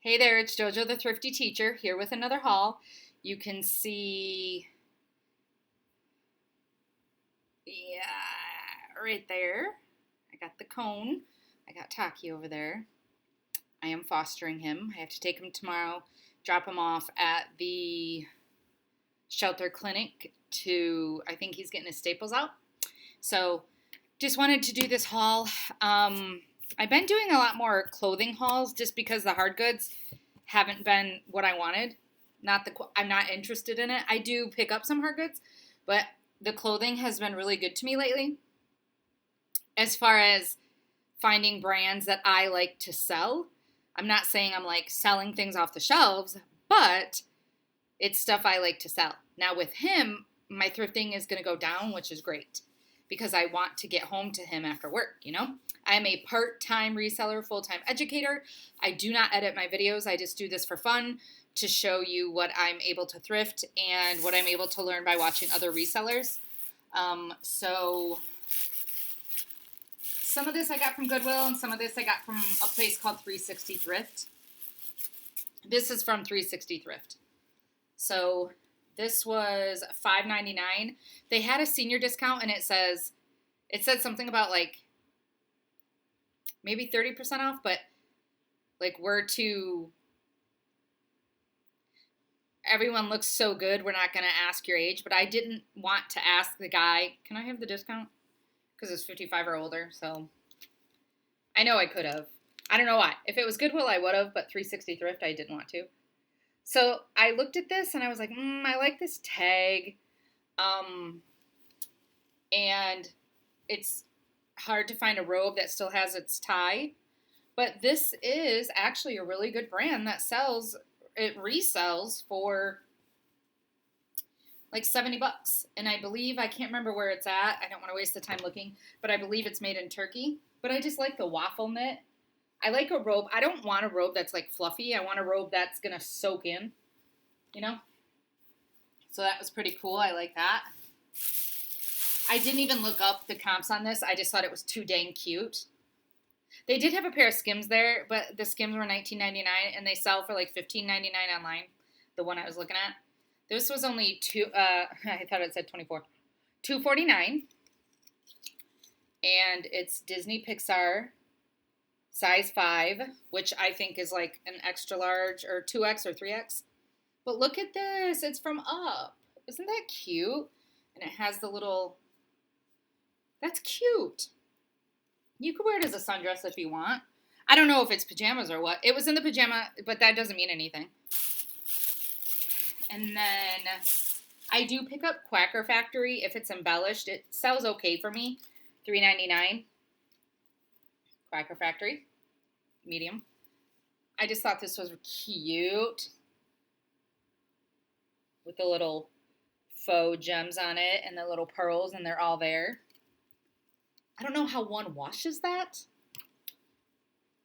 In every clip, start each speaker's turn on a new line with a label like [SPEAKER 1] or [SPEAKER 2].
[SPEAKER 1] Hey there, it's JoJo the Thrifty Teacher here with another haul. You can see, yeah, right there. I got the cone. I got Taki over there. I am fostering him. I have to take him tomorrow, drop him off at the shelter clinic I think he's getting his staples out. So just wanted to do this haul. I've been doing a lot more clothing hauls just because the hard goods haven't been what I wanted. I'm not interested in it. I do pick up some hard goods, but the clothing has been really good to me lately. As far as finding brands that I like to sell, I'm not saying I'm like selling things off the shelves, but it's stuff I like to sell. Now with him, my thrifting is going to go down, which is great because I want to get home to him after work, I am a part-time reseller, full-time educator. I do not edit my videos. I just do this for fun to show you what I'm able to thrift and what I'm able to learn by watching other resellers. So some of this I got from Goodwill and some of this I got from a place called 360 Thrift. This is from 360 Thrift. So this was $5.99. They had a senior discount and it said something about like maybe 30% off, but like everyone looks so good, we're not going to ask your age, but I didn't want to ask the guy, can I have the discount? Because it's 55 or older, so I know I could have. I don't know why. If it was Goodwill, I would have, but 360 Thrift, I didn't want to. So I looked at this and I was like, I like this tag. And it's hard to find a robe that still has its tie. But this is actually a really good brand that resells for like $70. And I believe, I can't remember where it's at. I don't want to waste the time looking, but I believe it's made in Turkey. But I just like the waffle knit. I like a robe. I don't want a robe that's like fluffy. I want a robe that's going to soak in, So that was pretty cool. I like that. I didn't even look up the comps on this. I just thought it was too dang cute. They did have a pair of Skims there, but the Skims were $19.99 and they sell for like $15.99 online. The one I was looking at. This was only I thought it said 24. $2.49. And it's Disney Pixar size 5, which I think is like an extra large or 2X or 3X. But look at this. It's from Up. Isn't that cute? And it has the little... That's cute. You could wear it as a sundress if you want. I don't know if it's pajamas or what. It was in the pajama, but that doesn't mean anything. And then I do pick up Quacker Factory if it's embellished. It sells okay for me. $3.99. Quacker Factory. Medium. I just thought this was cute. With the little faux gems on it and the little pearls, and they're all there. I don't know how one washes that,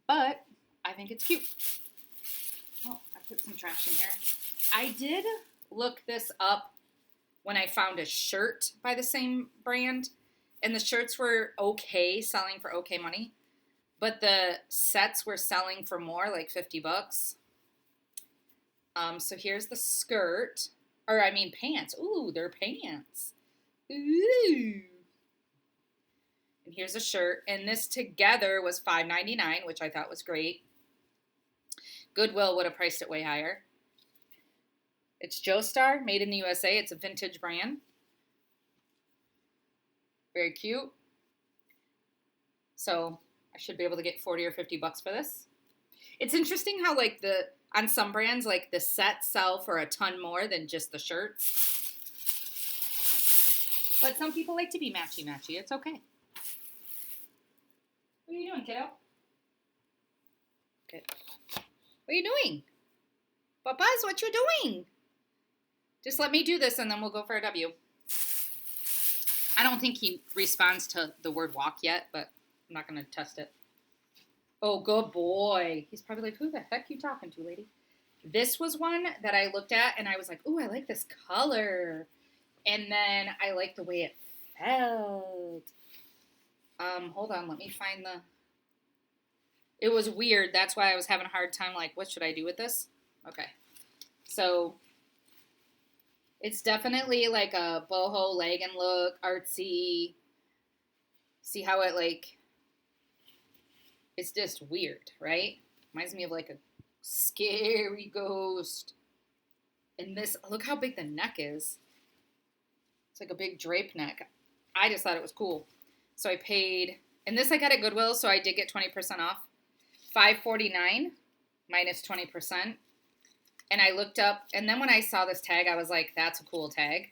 [SPEAKER 1] but I think it's cute. Oh, I put some trash in here. I did look this up when I found a shirt by the same brand, and the shirts were okay, selling for okay money, but the sets were selling for more, like $50. So here's the skirt, pants. Ooh, they're pants. Ooh. And here's a shirt, and this together was $5.99, which I thought was great. Goodwill would have priced it way higher. It's Joestar, made in the USA. It's a vintage brand. Very cute. So I should be able to get $40 or $50 for this. It's interesting how on some brands, like the sets sell for a ton more than just the shirts. But some people like to be matchy-matchy. It's okay. What are you doing, kiddo? Good. What are you doing? Buzz, what you doing? Just let me do this and then we'll go for a W. I don't think he responds to the word walk yet, but I'm not going to test it. Oh, good boy. He's probably like, who the heck are you talking to, lady? This was one that I looked at and I was like, ooh, I like this color. And then I liked the way it felt. Hold on, let me find It was weird. That's why I was having a hard time. Like, what should I do with this? Okay. So it's definitely like a boho legging look, artsy. See how it like, it's just weird, right? Reminds me of like a scary ghost. And this, look how big the neck is. It's like a big drape neck. I just thought it was cool. So I paid, and this I got at Goodwill, so I did get 20% off. $5.49 minus 20%. And I looked up, and then when I saw this tag, I was like, that's a cool tag.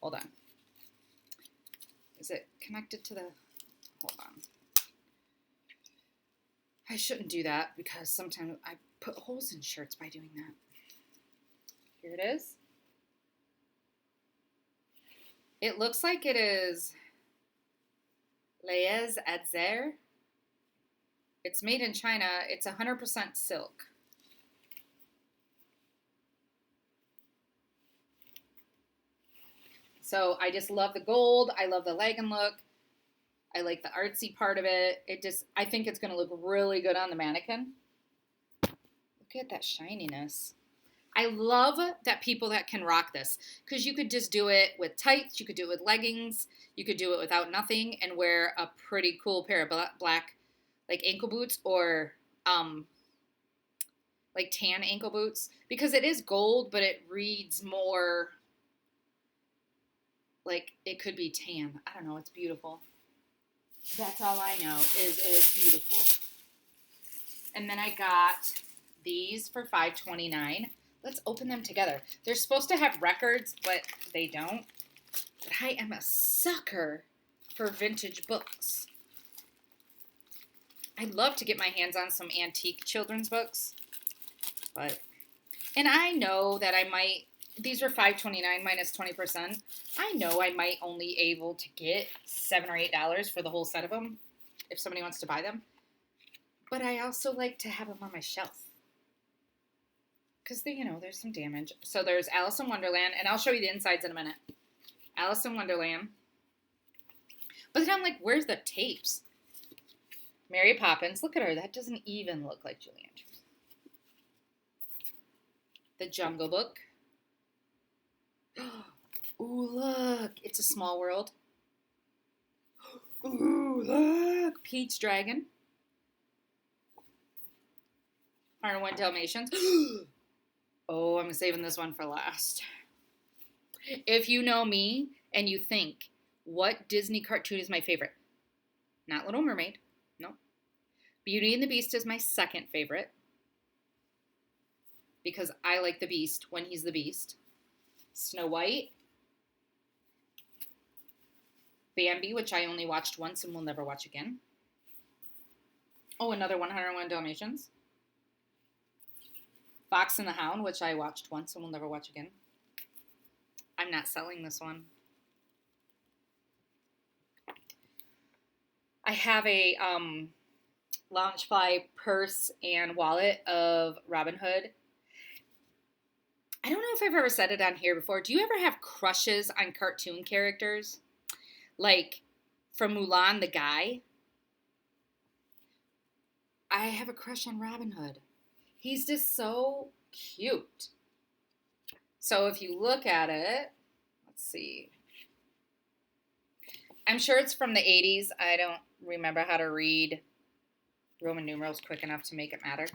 [SPEAKER 1] Hold on. Is it connected to the, hold on. I shouldn't do that because sometimes I put holes in shirts by doing that. Here it is. It looks like it is Les Adzer. It's made in China. It's 100% silk. So I just love the gold. I love the legging look. I like the artsy part of it. I think it's going to look really good on the mannequin. Look at that shininess. I love that people that can rock this because you could just do it with tights. You could do it with leggings. You could do it without nothing and wear a pretty cool pair of black like ankle boots or like tan ankle boots because it is gold, but it reads more like it could be tan. I don't know. It's beautiful. That's all I know is it's beautiful. And then I got these for $5.29. Let's open them together. They're supposed to have records, but they don't. But I am a sucker for vintage books. I'd love to get my hands on some antique children's books. And I know that I might, these were $5.29 minus 20%. I know I might only able to get $7 or $8 for the whole set of them if somebody wants to buy them. But I also like to have them on my shelf. Because, there's some damage. So there's Alice in Wonderland, and I'll show you the insides in a minute. Alice in Wonderland. But then I'm like, where's the tapes? Mary Poppins. Look at her. That doesn't even look like Julie Andrews. The Jungle Book. Ooh, look. It's a Small World. Ooh, look. Pete's Dragon. 101 Dalmatians. Oh, I'm saving this one for last. If you know me and you think, what Disney cartoon is my favorite? Not Little Mermaid. No. Beauty and the Beast is my second favorite. Because I like the Beast when he's the Beast. Snow White. Bambi, which I only watched once and will never watch again. Oh, another 101 Dalmatians. Fox and the Hound, which I watched once and will never watch again. I'm not selling this one. I have a Loungefly purse and wallet of Robin Hood. I don't know if I've ever said it on here before. Do you ever have crushes on cartoon characters? Like from Mulan, the guy? I have a crush on Robin Hood. He's just so cute. So if you look at it, let's see. I'm sure it's from the 80s. I don't remember how to read Roman numerals quick enough to make it matter.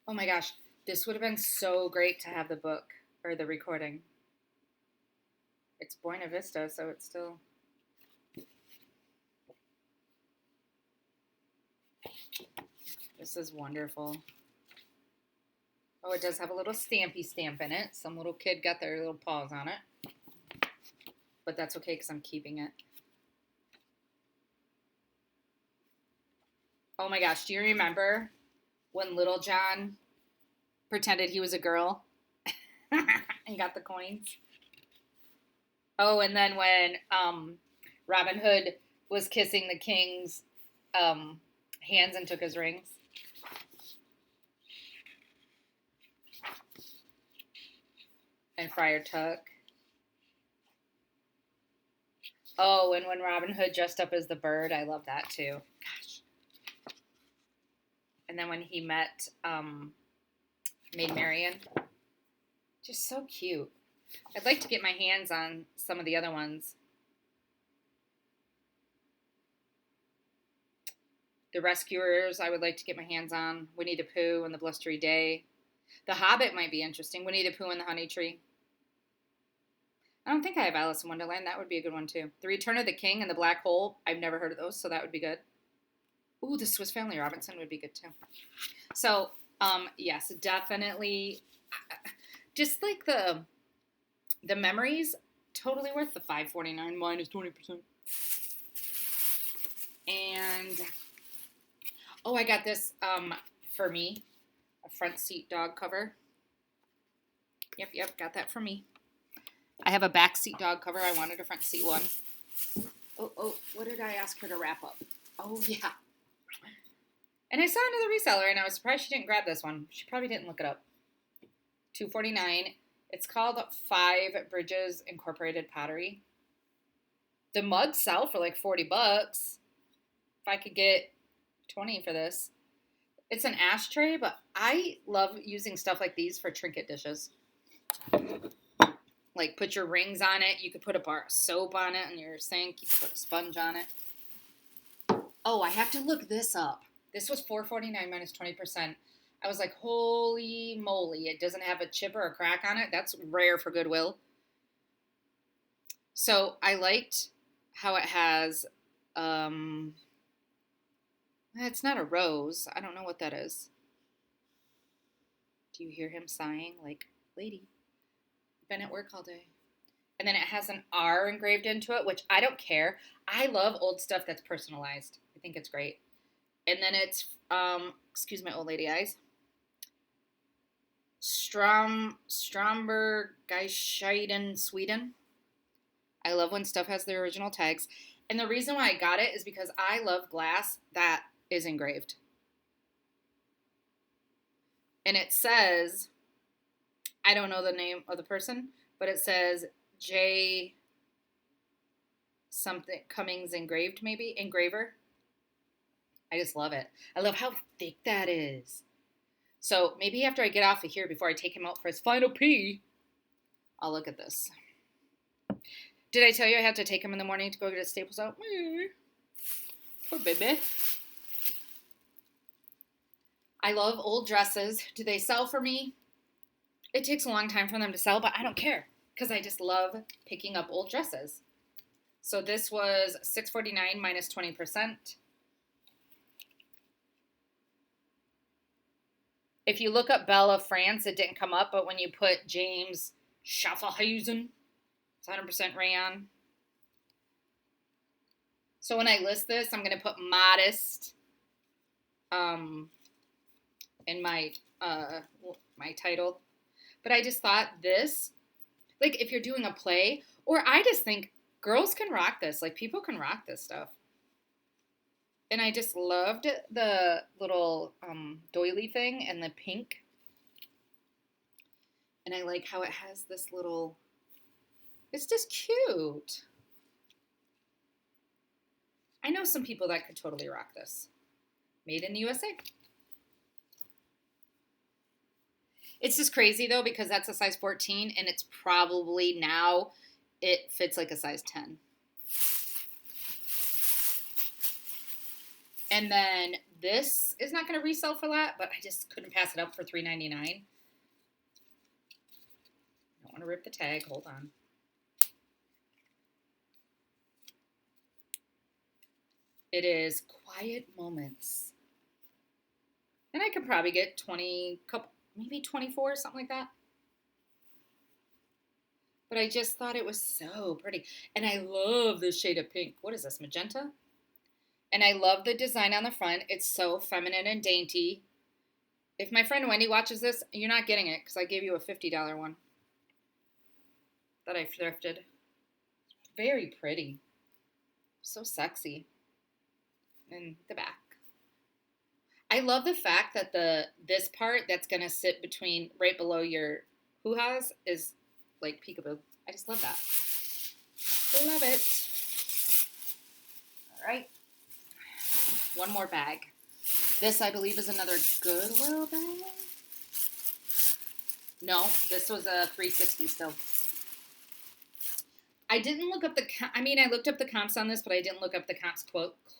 [SPEAKER 1] Oh my gosh, this would have been so great to have the book or the recording. It's Buena Vista, so it's still... This is wonderful. Oh, it does have a little stampy stamp in it. Some little kid got their little paws on it. But that's okay because I'm keeping it. Oh my gosh, do you remember when Little John pretended he was a girl and got the coins? Oh, and then when Robin Hood was kissing the king's hands and took his rings. And Friar Tuck. Oh, and when Robin Hood dressed up as the bird, I love that too. Gosh. And then when he met Maid Marian, just so cute. I'd like to get my hands on some of the other ones. The Rescuers, I would like to get my hands on. Winnie the Pooh and the Blustery Day. The Hobbit might be interesting. Winnie the Pooh and the Honey Tree. I don't think I have Alice in Wonderland. That would be a good one, too. The Return of the King and the Black Hole. I've never heard of those, so that would be good. Ooh, the Swiss Family Robinson would be good, too. So, yes, definitely. Just like the memories, totally worth the $5.49 minus 20%. And, oh, I got this for me. A front seat dog cover. Yep, got that for me. I have a back seat dog cover. I wanted a front seat one. Oh, what did I ask her to wrap up? Oh, yeah. And I saw another reseller, and I was surprised she didn't grab this one. She probably didn't look it up. $2.49. It's called Five Bridges Incorporated Pottery. The mugs sell for like $40. If I could get 20 for this. It's an ashtray, but I love using stuff like these for trinket dishes. Like, put your rings on it. You could put a bar of soap on it in your sink. You could put a sponge on it. Oh, I have to look this up. This was $4.49 minus 20%. I was like, holy moly. It doesn't have a chip or a crack on it. That's rare for Goodwill. So, I liked how it has, it's not a rose. I don't know what that is. Do you hear him sighing? Like, lady. Been at work all day. And then it has an R engraved into it, which I don't care. I love old stuff that's personalized. I think it's great. And then it's, excuse my old lady eyes, Stromberggescheiden, Sweden. I love when stuff has the original tags. And the reason why I got it is because I love glass that is engraved. And it says, I don't know the name of the person, but it says J something Cummings engraved, maybe engraver. I just love it. I love how thick that is. So maybe after I get off of here, before I take him out for his final pee, I'll look at this. Did I tell you I have to take him in the morning to go get his staples out? Poor baby. I love old dresses. Do they sell for me? It takes a long time for them to sell, but I don't care because I just love picking up old dresses. So this was $6.49 minus 20%. If you look up Belle of France, it didn't come up, but when you put James Schaffhausen, it's 100% rayon. So when I list this, I'm going to put modest in my my title. But I just thought this, like if you're doing a play, or I just think girls can rock this. Like people can rock this stuff. And I just loved the little doily thing and the pink. And I like how it has this little, it's just cute. I know some people that could totally rock this. Made in the USA. It's just crazy though because that's a size 14 and it's probably now it fits like a size 10. And then this is not going to resell for that, but I just couldn't pass it up for $3.99. I don't want to rip the tag. Hold on. It is Quiet Moments. And I could probably get 20, maybe 24, something like that. But I just thought it was so pretty. And I love this shade of pink. What is this, magenta? And I love the design on the front. It's so feminine and dainty. If my friend Wendy watches this, you're not getting it because I gave you a $50 one that I thrifted. Very pretty. So sexy. And the back. I love the fact that this part that's going to sit between right below your hoo-has is like peekaboo. I just love that. Love it. All right. One more bag. This, I believe, is another Goodwill bag. No, this was a 360 still. I didn't look up I looked up the comps on this, but I didn't look up the comps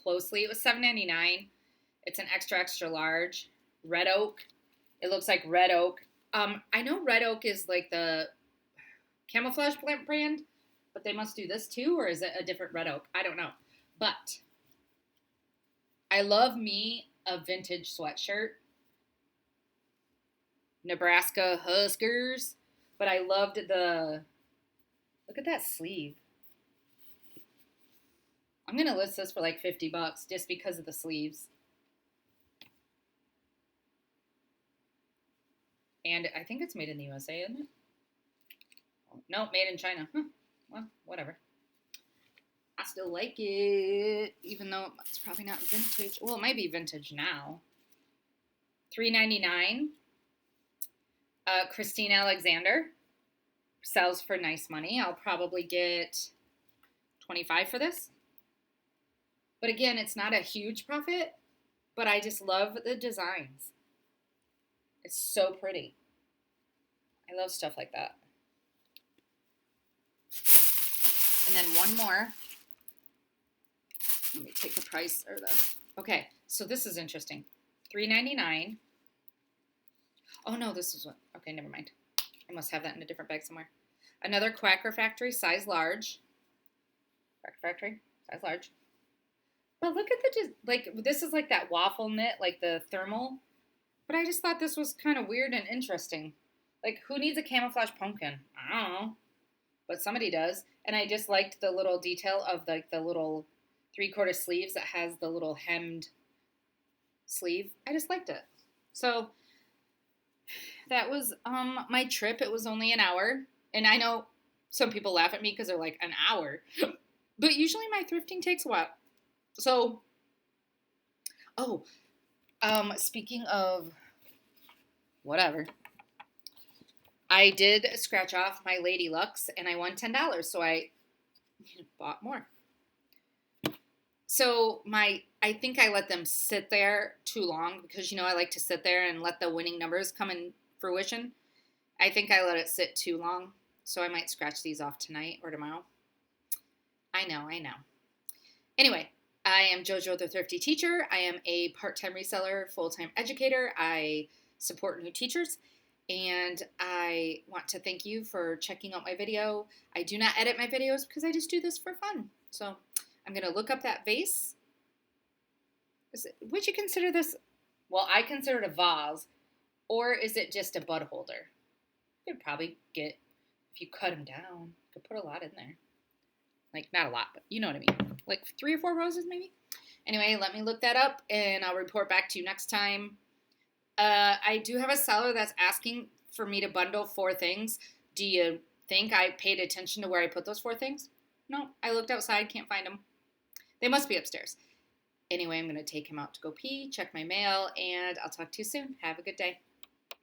[SPEAKER 1] closely. It was $7.99. It's an extra, extra large. Red Oak. It looks like Red Oak. I know Red Oak is like the camouflage brand, but they must do this too, or is it a different Red Oak? I don't know. But I love me a vintage sweatshirt. Nebraska Huskers. But I loved look at that sleeve. I'm going to list this for like $50 just because of the sleeves. And I think it's made in the USA, isn't it? No, made in China. Well, whatever. I still like it, even though it's probably not vintage. Well, it might be vintage now. $3.99. Christine Alexander sells for nice money. I'll probably get $25 for this. But again, it's not a huge profit, but I just love the designs. It's so pretty. I love stuff like that. And then one more. Let me take the price or the. Okay, so this is interesting. $3.99. Oh no, this is one. Okay, never mind. I must have that in a different bag somewhere. Another Quacker Factory, size large. Quacker Factory, size large. But look at this is like that waffle knit, like the thermal. But I just thought this was kind of weird and interesting. Like, who needs a camouflage pumpkin? I don't know. But somebody does. And I just liked the little detail of like the little 3/4 sleeves that has the little hemmed sleeve. I just liked it. So that was my trip. It was only an hour. And I know some people laugh at me because they're like, an hour. But usually my thrifting takes a while. So, speaking of whatever, I did scratch off my Lady Luck's and I won $10. So I bought more. So I think I let them sit there too long because, I like to sit there and let the winning numbers come in fruition. I think I let it sit too long. So I might scratch these off tonight or tomorrow. I know. Anyway, I am JoJo the Thrifty Teacher. I am a part-time reseller, full-time educator. I support new teachers. And I want to thank you for checking out my video. I do not edit my videos because I just do this for fun. So I'm going to look up that vase. Would you consider this? Well, I consider it a vase. Or is it just a bud holder? You could probably get, if you cut them down, you could put a lot in there. Like, not a lot, but you know what I mean. Like 3 or 4 roses maybe? Anyway, let me look that up, and I'll report back to you next time. I do have a seller that's asking for me to bundle 4 things. Do you think I paid attention to where I put those 4 things? No, I looked outside, can't find them. They must be upstairs. Anyway, I'm going to take him out to go pee, check my mail, and I'll talk to you soon. Have a good day.